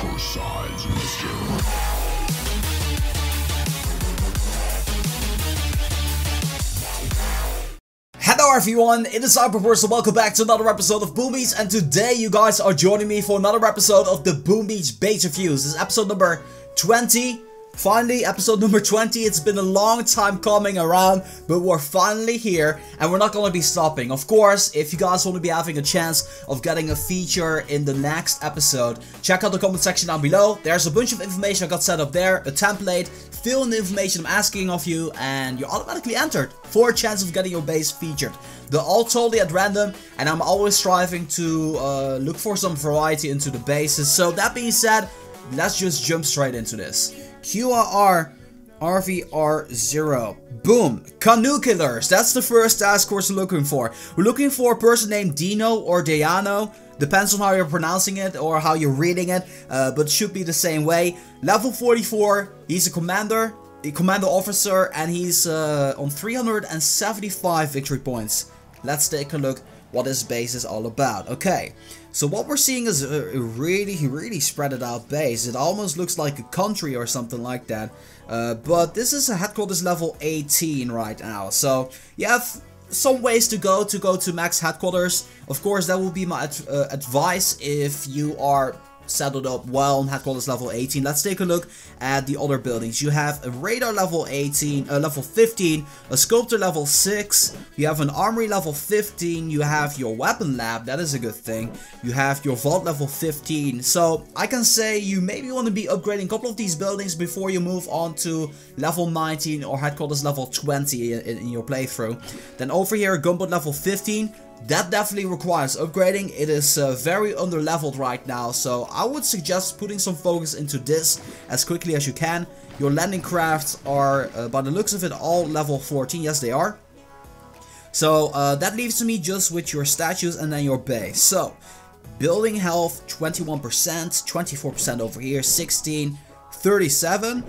your sides, mister. Hello everyone, it is Pegboard, so welcome back to another episode of Boom Beach, and today you guys are joining me for another episode of the Boom Beach base reviews. This is episode number 20. Finally, episode number 20. It's been a long time coming around, but we're finally here, and we're not going to be stopping. Of course, if you guys want to be having a chance of getting a feature in the next episode, check out the comment section down below. There's a bunch of information I got set up there, a template, fill in the information I'm asking of you, and you're automatically entered for a chance of getting your base featured. They're all totally at random, and I'm always striving to look for some variety into the bases. So that being said, let's just jump straight into this. QRR RVR0. Boom. Canoe killers. That's the first task force we're looking for. We're looking for a person named Dino or Diano. Depends on how you're pronouncing it or how you're reading it, but should be the same way. Level 44. He's a commando officer, and he's on 375 victory points. Let's take a look what this base is all about. Okay, so what we're seeing is a really spread it out base. It almost looks like a country or something like that. But this is a headquarters level 18 right now. So you have some ways to go to max headquarters. Of course, that will be my advice if you are settled up well on headquarters level 18. Let's take a look at the other buildings. You have a radar level 18, level 15, a sculptor level 6, you have an armory level 15, you have your weapon lab, that is a good thing, you have your vault level 15. So I can say you maybe want to be upgrading a couple of these buildings before you move on to level 19 or headquarters level 20 in your playthrough. Then over here, gunboat level 15. That definitely requires upgrading. It is very under leveled right now, so I would suggest putting some focus into this as quickly as you can. Your landing crafts are, by the looks of it, all level 14. Yes, they are. So that leaves me just with your statues and then your base. So building health 21%, 24% over here, 16, 37,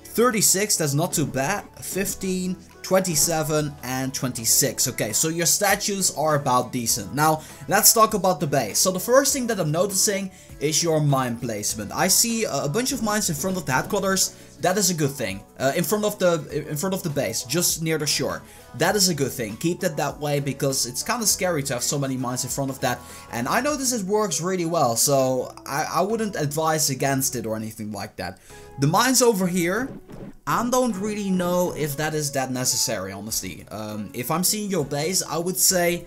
36. That's not too bad. 15. 27 and 26. Okay, so your statues are about decent. Now, let's talk about the base. So the first thing that I'm noticing is your mine placement. I see a bunch of mines in front of the headquarters. That is a good thing. In front of the base, just near the shore. That is a good thing. Keep it that way because it's kind of scary to have so many mines in front of that. And I notice it works really well, so I wouldn't advise against it or anything like that. The mines over here, I don't really know if that is that necessary, honestly. If I'm seeing your base, I would say,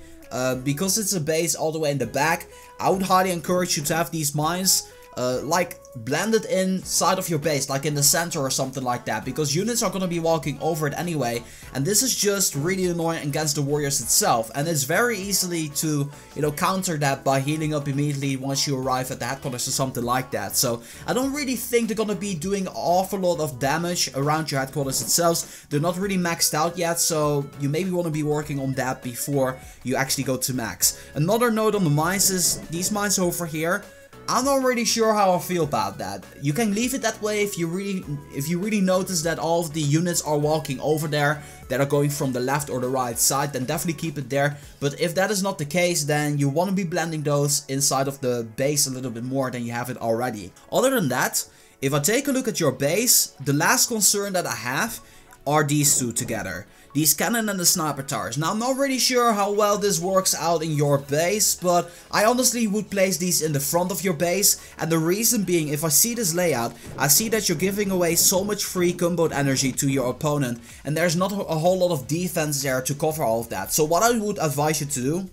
because it's a base all the way in the back, I would highly encourage you to have these mines like blended inside of your base, like in the center or something like that, because units are going to be walking over it anyway, and this is just really annoying against the warriors itself, and it's very easily to, you know, counter that by healing up immediately once you arrive at the headquarters or something like that. So I don't really think they're going to be doing an awful lot of damage around your headquarters itself. They're not really maxed out yet, so you maybe want to be working on that before you actually go to max. Another note on the mines is these mines over here, I'm not really sure how I feel about that. You can leave it that way if you really notice that all of the units are walking over there, that are going from the left or the right side, then definitely keep it there. But if that is not the case, then you want to be blending those inside of the base a little bit more than you have it already. Other than that, if I take a look at your base, the last concern that I have are these two together. These cannon and the sniper towers. Now, I'm not really sure how well this works out in your base, but I honestly would place these in the front of your base. And the reason being, if I see this layout, I see that you're giving away so much free gunboat energy to your opponent, and there's not a whole lot of defense there to cover all of that. So what I would advise you to do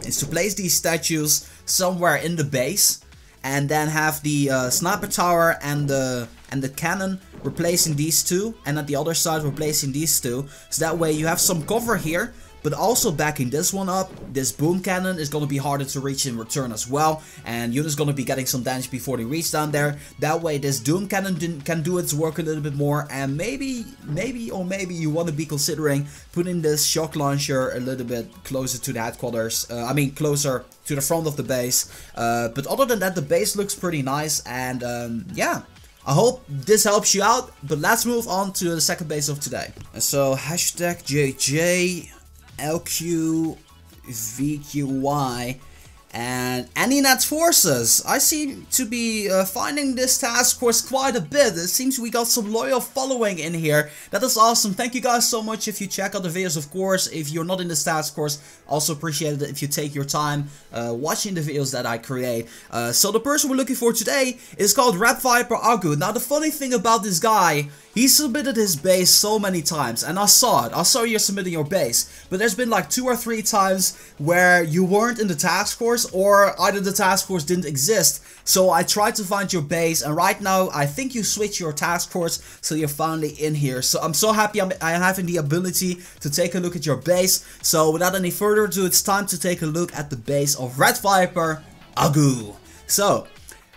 is to place these statues somewhere in the base, and then have the sniper tower and the cannon replacing these two, and at the other side replacing these two, so that way you have some cover here, but also backing this one up. This boom cannon is going to be harder to reach in return as well, and units going to be getting some damage before they reach down there. That way this doom cannon can do its work a little bit more, and maybe you want to be considering putting this shock launcher a little bit closer to the headquarters, I mean closer to the front of the base. But other than that, the base looks pretty nice, and yeah, I hope this helps you out. But let's move on to the second base of today. So hashtag JJ LQVQY And Antinat Forces. I seem to be finding this task force quite a bit. It seems we got some loyal following in here. That is awesome. Thank you guys so much if you check out the videos, of course. If you're not in this task force, also appreciate it if you take your time watching the videos that I create. So the person we're looking for today is called Red Viper Agu. Now the funny thing about this guy, he submitted his base so many times, and I saw it. I saw you submitting your base, but there's been like 2 or 3 times where you weren't in the task force, or either the task force didn't exist. So I tried to find your base, and right now I think you switched your task force, so you're finally in here. So I'm so happy I'm having the ability to take a look at your base. So without any further ado, it's time to take a look at the base of Red Viper Agu. So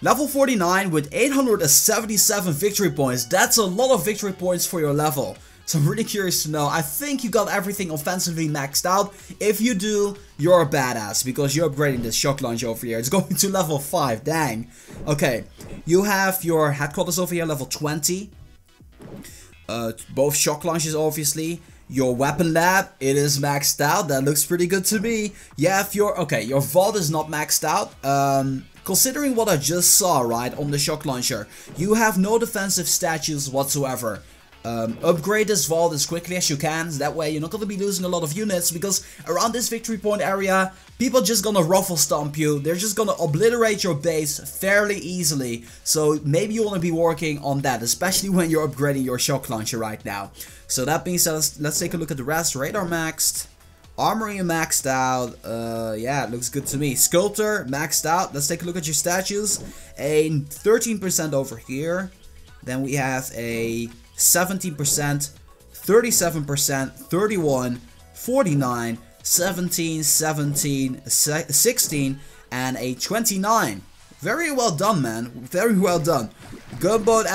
level 49 with 877 victory points. That's a lot of victory points for your level. So I'm really curious to know. I think you got everything offensively maxed out. If you do, you're a badass because you're upgrading this shock launch over here. It's going to level 5, dang. Okay, you have your headquarters over here, level 20. Both shock launches, obviously. Your weapon lab, it is maxed out. That looks pretty good to me. You have your, okay, your vault is not maxed out. Considering what I just saw, right, on the shock launcher, you have no defensive statues whatsoever. Upgrade this vault as quickly as you can, that way you're not going to be losing a lot of units, because around this victory point area, people are just going to ruffle stomp you, they're just going to obliterate your base fairly easily, so maybe you want to be working on that, especially when you're upgrading your shock launcher right now. So that being said, let's take a look at the rest. Radar maxed, armory maxed out, yeah, it looks good to me. Sculptor maxed out. Let's take a look at your statues. A 13% over here, then we have a 17%, 37%, 31, 49, 17, 17, 16, and a 29. Very well done, man. Very well done. Gunboat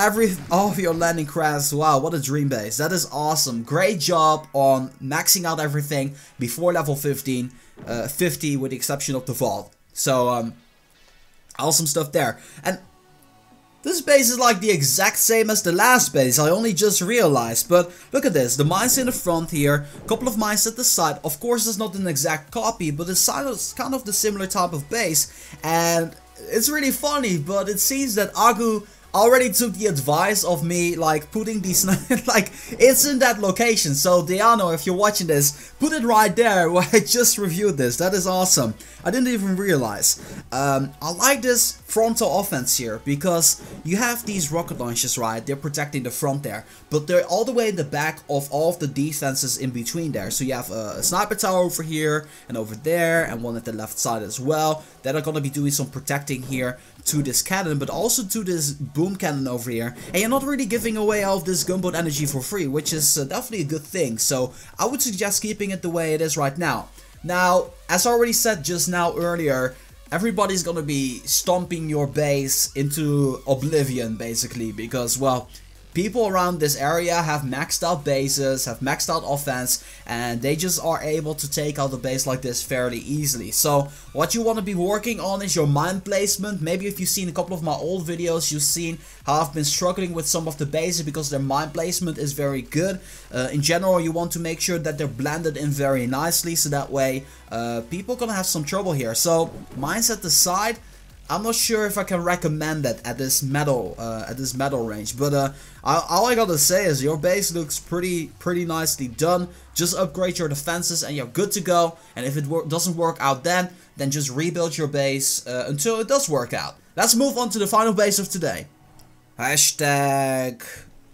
all of your landing crafts. Wow, what a dream base. That is awesome. Great job on maxing out everything before level 50 with the exception of the vault. So, awesome stuff there. And this base is like the exact same as the last base, I only just realized, but look at this, the mines in the front here, a couple of mines at the side. Of course it's not an exact copy, but it's kind of the similar type of base, and it's really funny, but it seems that Agu already took the advice of me, like putting these, like it's in that location. So Diano, if you're watching this, put it right there where I just reviewed this. That is awesome. I didn't even realize. I like this frontal offense here because you have these rocket launchers, right? They're protecting the front there, but they're all the way in the back of all of the defenses in between there. So you have a sniper tower over here and over there, and one at the left side as well, that are going to be doing some protecting here to this cannon, but also to this boom cannon over here. And you're not really giving away all of this gunboat energy for free, which is definitely a good thing. So I would suggest keeping it the way it is right now. Now, as I already said just now earlier, everybody's gonna be stomping your base into oblivion, basically, because, well, people around this area have maxed out bases, have maxed out offense, and they just are able to take out the base like this fairly easily. So what you want to be working on is your mine placement. Maybe if you've seen a couple of my old videos, you've seen how I've been struggling with some of the bases because their mine placement is very good. In general, you want to make sure that they're blended in very nicely, so that way people are gonna have some trouble here. So mines at the side, I'm not sure if I can recommend that at this metal range, but all I gotta say is your base looks pretty nicely done. Just upgrade your defenses and you're good to go. And if it doesn't work out then just rebuild your base until it does work out. Let's move on to the final base of today. Hashtag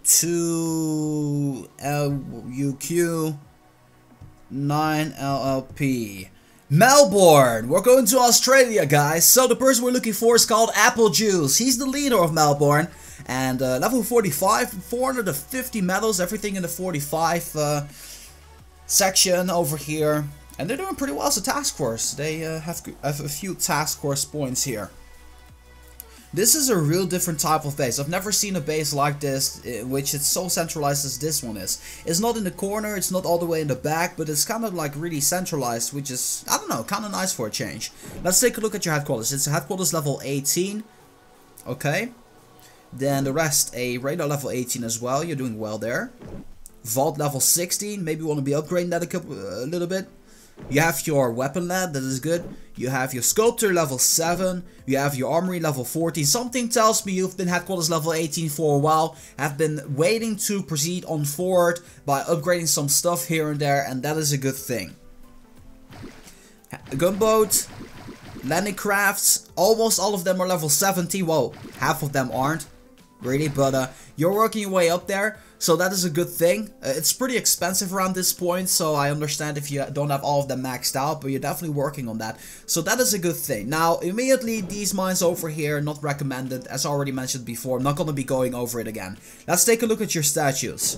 2LUQ 9LLP. Melbourne! We're going to Australia, guys. So the person we're looking for is called Apple Juice. He's the leader of Melbourne. And level 45, 450 medals, everything in the 45 section over here. And they're doing pretty well as a task force. They have a few task force points here. This is a real different type of base. I've never seen a base like this, in which it's so centralized as this one is. It's not in the corner, it's not all the way in the back, but it's kind of like really centralized, which is, I don't know, kind of nice for a change. Let's take a look at your headquarters. It's a headquarters level 18. Okay. Then the rest, a radar level 18 as well. You're doing well there. Vault level 16. Maybe you want to be upgrading that a little bit. You have your weapon lab, that is good. You have your sculptor level 7. You have your armory level 14. Something tells me you've been headquarters level 18 for a while. Have been waiting to proceed on forward by upgrading some stuff here and there, and that is a good thing. Gunboat, landing crafts, almost all of them are level 70. Well, half of them aren't really, but you're working your way up there, so that is a good thing. It's pretty expensive around this point, so I understand if you don't have all of them maxed out, but you're definitely working on that, so that is a good thing. Now, immediately, these mines over here, not recommended, as already mentioned before. I'm not going to be going over it again. Let's take a look at your statues.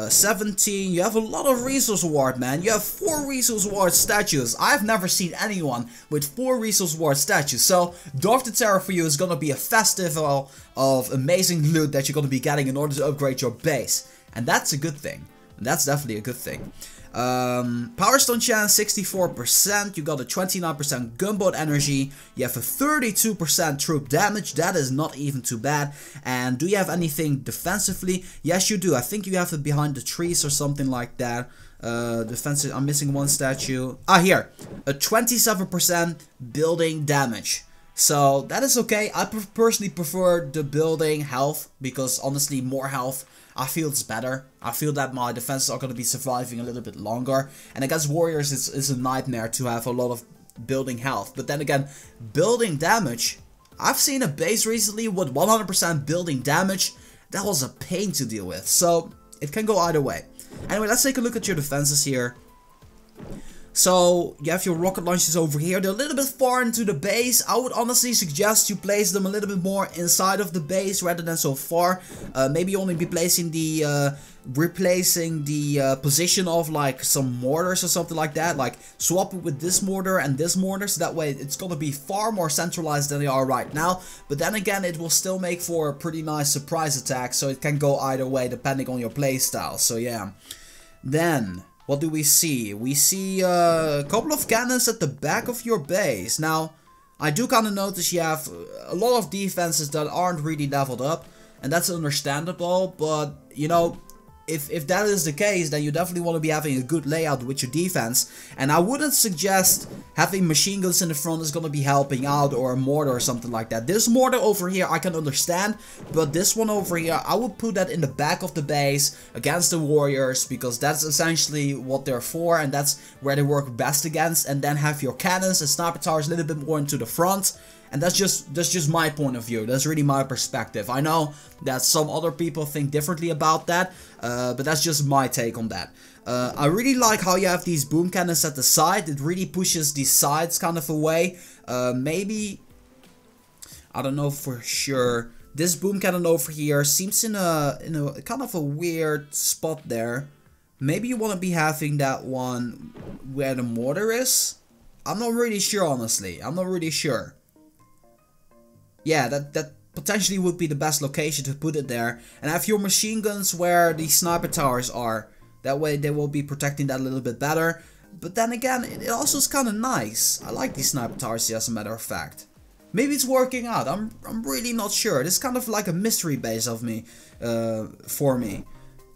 17, you have a lot of resource award, man. You have 4 resource award statues. I've never seen anyone with 4 resource award statues. So, Dwarf the Terror for you is gonna be a festival of amazing loot that you're gonna be getting in order to upgrade your base. And that's a good thing. That's definitely a good thing. Power Stone chance 64%, you got a 29% gunboat energy, you have a 32% troop damage, that is not even too bad. And do you have anything defensively? Yes, you do. I think you have it behind the trees or something like that. Defensive, I'm missing one statue. Ah, here, a 27% building damage. So that is okay. I personally prefer the building health, because honestly more health, I feel it's better. I feel that my defenses are going to be surviving a little bit longer. And against warriors it's a nightmare to have a lot of building health. But then again, building damage, I've seen a base recently with 100% building damage. That was a pain to deal with. So it can go either way. Anyway, let's take a look at your defenses here. So, you have your rocket launchers over here. They're a little bit far into the base. I would honestly suggest you place them a little bit more inside of the base rather than so far. Maybe only be placing the, replacing the position of like some mortars or something like that. Like, swap it with this mortar and this mortar, so that way it's gonna be far more centralized than they are right now. But then again, it will still make for a pretty nice surprise attack, so it can go either way depending on your playstyle. So yeah. Then, what do we see? We see a couple of cannons at the back of your base. Now, I do kind of notice you have a lot of defenses that aren't really leveled up. And that's understandable, but, you know, if that is the case, then you definitely want to be having a good layout with your defense. And I wouldn't suggest having machine guns in the front is going to be helping out, or a mortar or something like that. This mortar over here I can understand, but this one over here, I would put that in the back of the base against the warriors, because that's essentially what they're for, and that's where they work best against. And then have your cannons and sniper towers a little bit more into the front. And that's just my point of view. That's really my perspective. I know that some other people think differently about that, but that's just my take on that. I really like how you have these boom cannons at the side. It really pushes these sides kind of away. Maybe, I don't know for sure. This boom cannon over here seems in a kind of a weird spot there. Maybe you want to be having that one where the mortar is. I'm not really sure, honestly. I'm not really sure. Yeah, that potentially would be the best location to put it there. And have your machine guns where the sniper towers are. That way they will be protecting that a little bit better. But then again, it also is kind of nice. I like these sniper towers, as a matter of fact. Maybe it's working out. I'm really not sure. This is kind of like a mystery base of me, for me.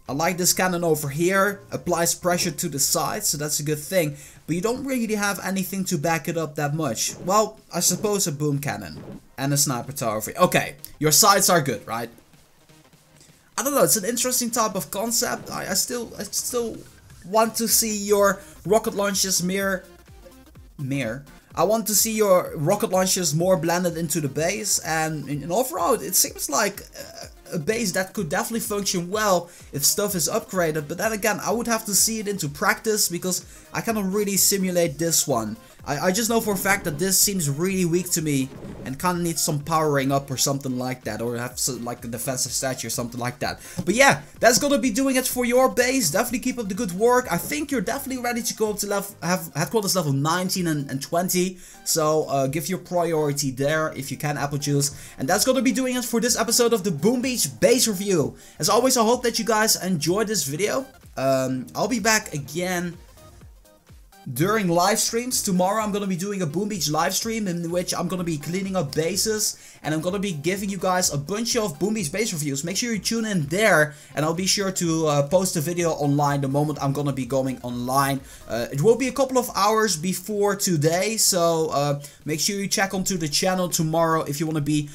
I like this cannon over here, applies pressure to the side, so that's a good thing. But you don't really have anything to back it up that much. Well, I suppose a boom cannon and a sniper tower over here. Okay, your sides are good, right? I don't know, it's an interesting type of concept. I still want to see your rocket launchers I want to see your rocket launchers more blended into the base, and overall it seems like a base that could definitely function well if stuff is upgraded. But then again, I would have to see it into practice, because I cannot really simulate this one. I just know for a fact that this seems really weak to me and kind of needs some powering up or something like that, or have some, like a defensive statue or something like that. But yeah, that's gonna be doing it for your base. Definitely keep up the good work. I think you're definitely ready to go up to have headquarters level 19 and 20. So give your priority there if you can, apple juice. And that's gonna be doing it for this episode of the Boom Beach base review. As always, I hope that you guys enjoyed this video. I'll be back again during live streams. Tomorrow I'm going to be doing a Boom Beach live stream in which I'm going to be cleaning up bases, and I'm going to be giving you guys a bunch of Boom Beach base reviews. Make sure you tune in there, and I'll be sure to post a video online the moment I'm going to be going online. It will be a couple of hours before today, so make sure you check onto the channel tomorrow if you want to be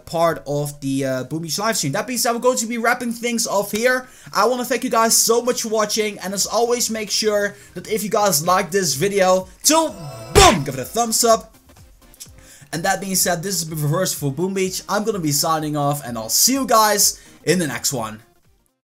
part of the Boom Beach live stream. That being said, we're going to be wrapping things off here. I want to thank you guys so much for watching, and as always, make sure that if you guys like this video, to boom, give it a thumbs up. And that being said, this is the reverse for Boom Beach. I'm gonna be signing off, and I'll see you guys in the next one.